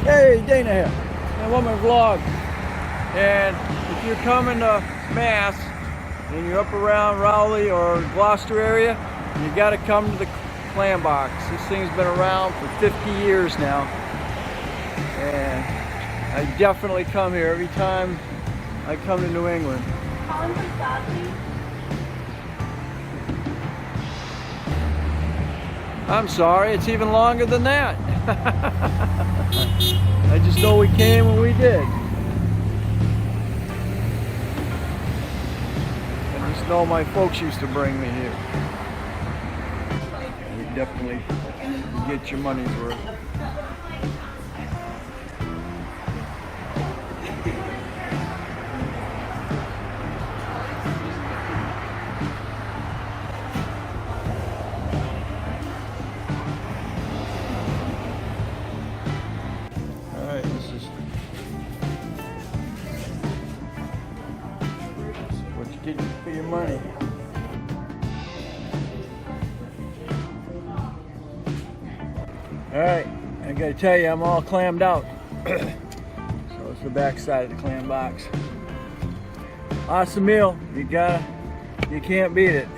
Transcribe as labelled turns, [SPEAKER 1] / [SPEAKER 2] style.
[SPEAKER 1] Hey, Dana here, and welcome to my vlog. And if you're coming to Mass and you're up around Rowley or Gloucester area, you got to come to the Clam box. This thing's been around for 50 years now, and I definitely come here every time I come to New England. I'm sorry, it's even longer than that. I just know we came when we did. I just know my folks used to bring me here. You definitely get your money's worth. Get for your money. Alright, I gotta tell you, I'm all clammed out. So it's the back side of the clam box. Awesome meal. You can't beat it.